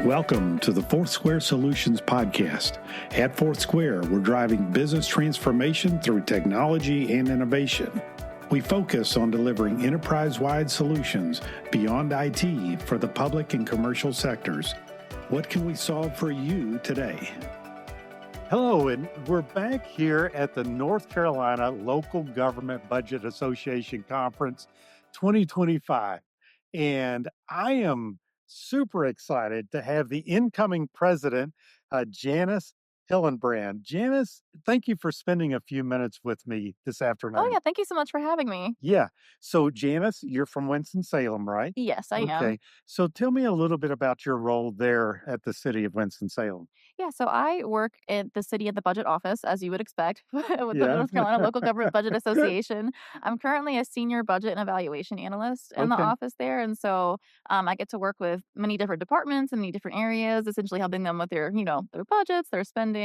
Welcome to the FourthSquare Solutions podcast. At FourthSquare, we're driving business transformation through technology and innovation. We focus on delivering enterprise-wide solutions beyond IT for the public and commercial sectors. What can we solve for you today? Hello, and we're back here at the North Carolina Local Government Budget Association Conference 2025. And I am super excited to have the incoming president, Janice Hillenbrand. Janice, thank you for spending a few minutes with me this afternoon. Oh, yeah. Thank you so much for having me. Yeah. So, Janice, you're from Winston-Salem, right? Yes, I am. Okay. So tell me a little bit about your role there at the city of Winston-Salem. Yeah, so I work at the city at the budget office, as you would expect, with the Yeah. North Carolina Local Government Budget Association. I'm currently a senior budget and evaluation analyst in the Okay. office there. And so I get to work with many different departments in many different areas, essentially helping them with their budgets, their spending,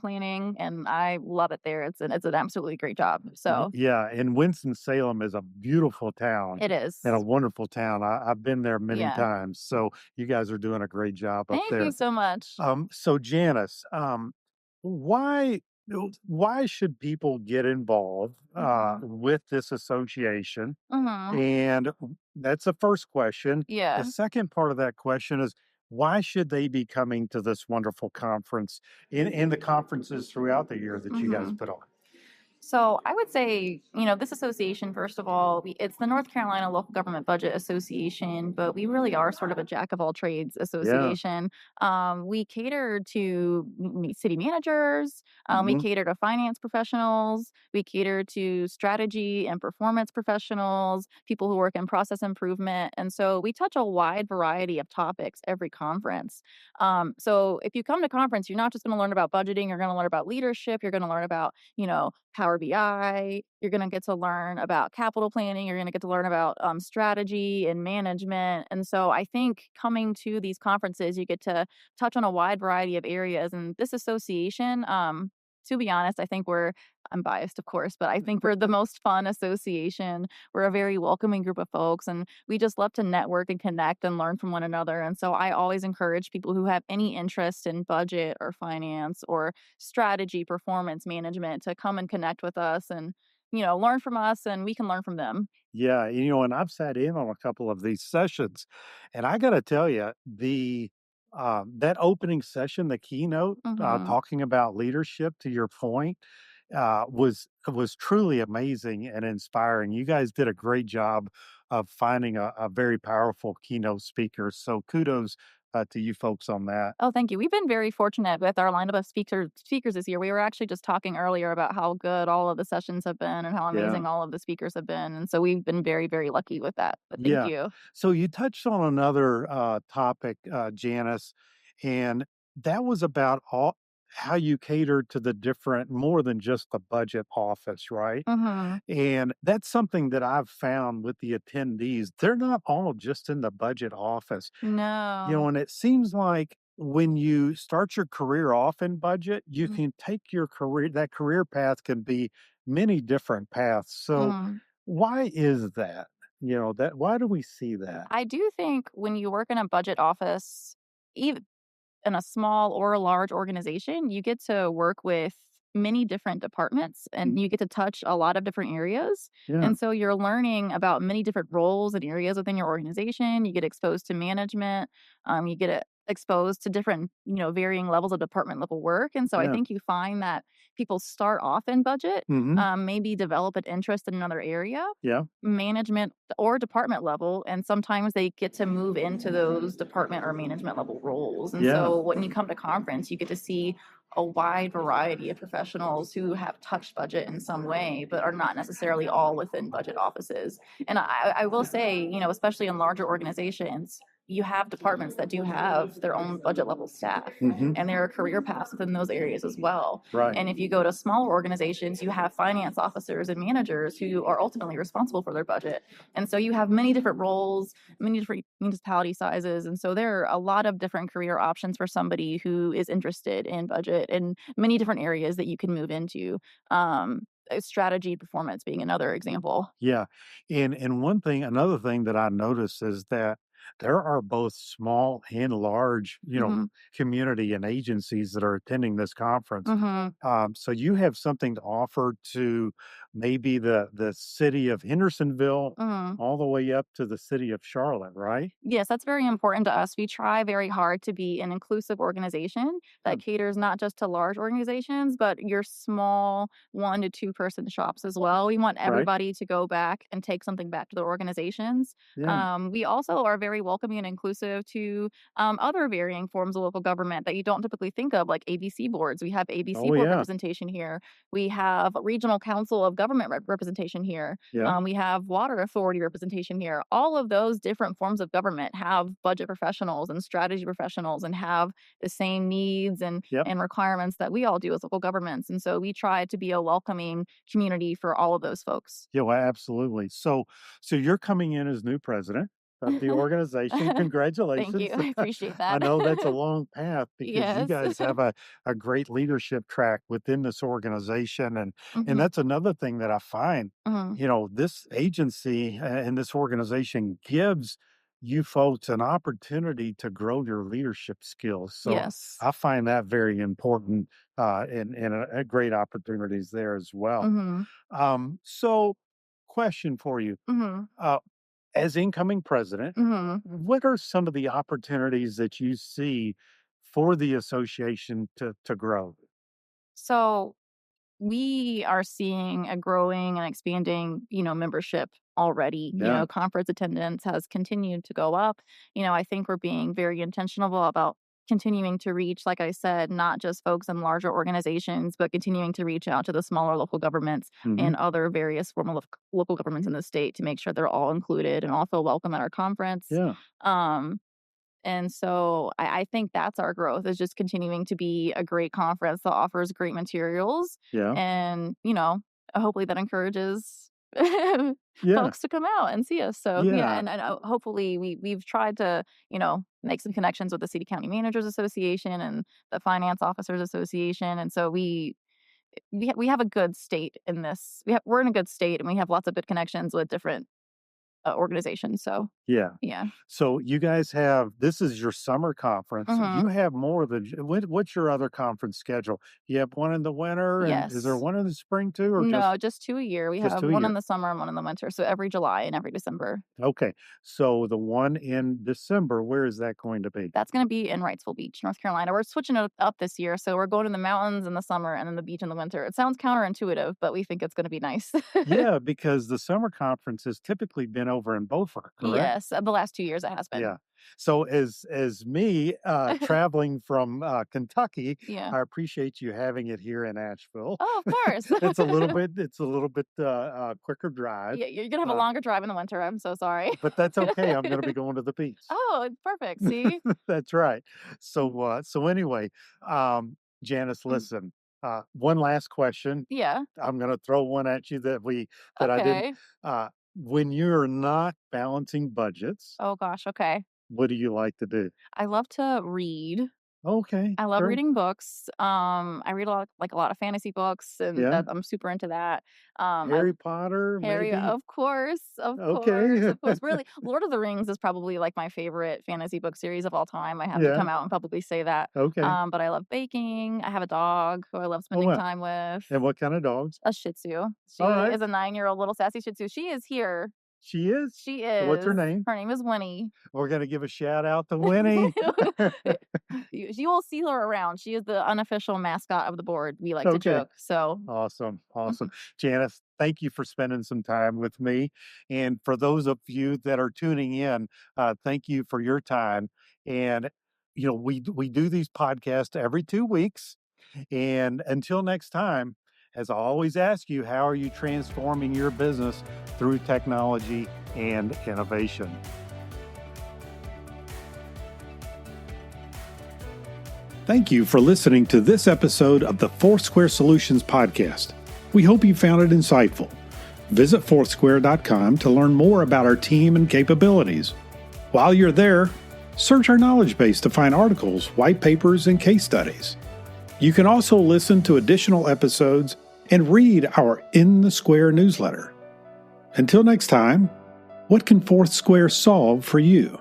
planning. And I love it there. It's an absolutely great job. So Yeah, and Winston-Salem is a beautiful town it is. and a wonderful town. I've been there many Yeah. times, so you guys are doing a great job up Thank there. you so much. So Janice, why why should people get involved with this association? Hmm. And that's the first question. The Yeah. second part of that question is why should they be coming to this wonderful conference in the conferences throughout the year that you guys Mhm. put on? So I would say, this association, first of all, it's the North Carolina Local Government Budget Association, but we really are sort of a jack of all trades Yeah. association. We cater to city managers, we Hmm. cater to finance professionals, we cater to strategy and performance professionals, people who work in process improvement. And so we touch a wide variety of topics every conference. So if you come to conference, you're not just going to learn about budgeting, you're going to learn about leadership, you're going to learn about Power BI. You're going to get to learn about capital planning. You're going to get to learn about strategy and management. And so I think coming to these conferences, you get to touch on a wide variety of areas. And this association, to be honest, I'm biased, of course, but I think we're the most fun association. We're a very welcoming group of folks, and we just love to network and connect and learn from one another. And so I always encourage people who have any interest in budget or finance or strategy, performance management to come and connect with us and, learn from us, and we can learn from them. Yeah, and I've sat in on a couple of these sessions, and I got to tell you, the that opening session, the keynote, Hmm. talking about leadership, to your point, was truly amazing and inspiring. You guys did a great job of finding a very powerful keynote speaker. So kudos to you folks on that. Oh, thank you. We've been very fortunate with our lineup of speakers this year. We were actually just talking earlier about how good all of the sessions have been and how Yeah. amazing all of the speakers have been. And so we've been very, very lucky with that. But thank Yeah. you. So you touched on another topic, Janice, and that was about how you cater to the different, more than just the budget office, right? Hmm. And that's something that I've found with the attendees. They're not all just in the budget office, No. and it seems like when you start your career off in budget, you Mm-hmm. can take that career path can be many different paths. So why is that? Why do we see that? I do think when you work in a budget office, even in a small or a large organization, you get to work with many different departments and you get to touch a lot of different areas. Yeah. And so you're learning about many different roles and areas within your organization. You get exposed to management. You get exposed to different, varying levels of department level work. And so I Yeah. think you find that people start off in budget, Hmm. maybe develop an interest in another area, Yeah. management or department level, and sometimes they get to move into those department or management level roles. And Yeah. so when you come to conference, you get to see a wide variety of professionals who have touched budget in some way, but are not necessarily all within budget offices. And I will say, especially in larger organizations, you have departments that do have their own budget level staff, Hmm. and there are career paths within those areas as well. Right. And if you go to smaller organizations, you have finance officers and managers who are ultimately responsible for their budget. And so you have many different roles, many different municipality sizes. And so there are a lot of different career options for somebody who is interested in budget and many different areas that you can move into. Strategy performance being another example. Yeah. And another thing that I noticed is that There are both small and large, Hmm. community and agencies that are attending this conference. Hmm. So you have something to offer to maybe the city of Hendersonville Hmm. all the way up to the city of Charlotte, right? Yes, that's very important to us. We try very hard to be an inclusive organization that Good. caters not just to large organizations, but your small 1 to 2 person shops as well. We want Right? everybody to go back and take something back to their organizations. Yeah. We also are very welcoming and inclusive to other varying forms of local government that you don't typically think of, like ABC boards. We have ABC Oh board yeah. representation here. We have regional council of government representation here. Yeah. We have water authority representation here. All of those different forms of government have budget professionals and strategy professionals and have the same needs Yep. and requirements that we all do as local governments. And so we try to be a welcoming community for all of those folks. Yeah, well, absolutely. So you're coming in as new president of the organization. Thank you. Congratulations. I appreciate I that. know that's a long path because you Yes. guys have a great leadership track within this organization. And Hmm. that's another thing that I find, Hmm. this agency and this organization gives you folks an opportunity to grow your leadership skills. So Yes. I find that very important and great opportunities there as well. Hmm. So question for you. Hmm. Uh, as incoming president, Hmm. what are some of the opportunities that you see for the association to grow? So we are seeing a growing and expanding, membership already. Yeah. Conference attendance has continued to go up. I think we're being very intentional about continuing to reach, like I said, not just folks in larger organizations, but continuing to reach out to the smaller local governments Hmm. and other various form of local governments in the state to make sure they're all included and all feel welcome at our conference. Yeah. Um, and so I think that's our growth is just continuing to be a great conference that offers great materials Yeah. and, hopefully that encourages Yeah. folks to come out and see us. So yeah, Yeah. and hopefully we've tried to, make some connections with the City County Managers Association and the Finance Officers Association. And so we have a good state in this. We're in a good state and we have lots of good connections with different organizations. So Yeah. yeah. So you guys have this is your summer conference. You Hmm. have more than what's your other conference schedule? You have one in the winter, and is there Yes. one in the spring too, or No, just 2 a year. We just have two a one in year? the summer and one in the winter, so every July and every December. Okay. So the one in December, where is that going to be? That's gonna be in Wrightsville Beach, North Carolina. We're switching it up this year, so we're going to the mountains in the summer and then the beach in the winter. It sounds counterintuitive, but we think it's gonna be nice. Yeah, because the summer conference has typically been over in Beaufort, correct? Yes, the last 2 years it has been. Yeah. So as me traveling from Kentucky, Yeah. I appreciate you having it here in Asheville. Oh, of course. It's a little bit quicker drive. Yeah, you're gonna have a Uh, longer drive in the winter, I'm so sorry. but that's okay. I'm going to be going to the beach. Oh, perfect, see? That's right. So anyway, Janice, Mm, listen. One last question. yeah, I'm going to throw one at you that I didn't. okay. Uh, when you're not balancing budgets, Oh gosh, okay. what do you like to do? I love to read. Okay, I love great. reading books. I read a lot of fantasy books, and Yeah. that I'm super into that. I Harry Potter, Harry, maybe. of course, Okay. of course. Really, Lord of the Rings is probably like my favorite fantasy book series of all time. I have to Yeah. come out and publicly say that. Okay. But I love baking. I have a dog who I love Oh spending well. time with. And what kind of dogs? A Shih Tzu. She All right. is a 9-year-old little sassy Shih Tzu. She is here. She is. She What's her is. name? Her name is Winnie. We're gonna give a shout out to Winnie. You will see her around. She is the unofficial mascot of the board. We like to Okay. joke. So, Awesome. Awesome. Janice, thank you for spending some time with me. And for those of you that are tuning in, thank you for your time. And, we do these podcasts every 2 weeks. And until next time, as I always ask you, how are you transforming your business through technology and innovation? Thank you for listening to this episode of the FourthSquare Solutions podcast. We hope you found it insightful. Visit FourthSquare.com to learn more about our team and capabilities. While you're there, search our knowledge base to find articles, white papers, and case studies. You can also listen to additional episodes and read our In the Square newsletter. Until next time, what can FourthSquare solve for you?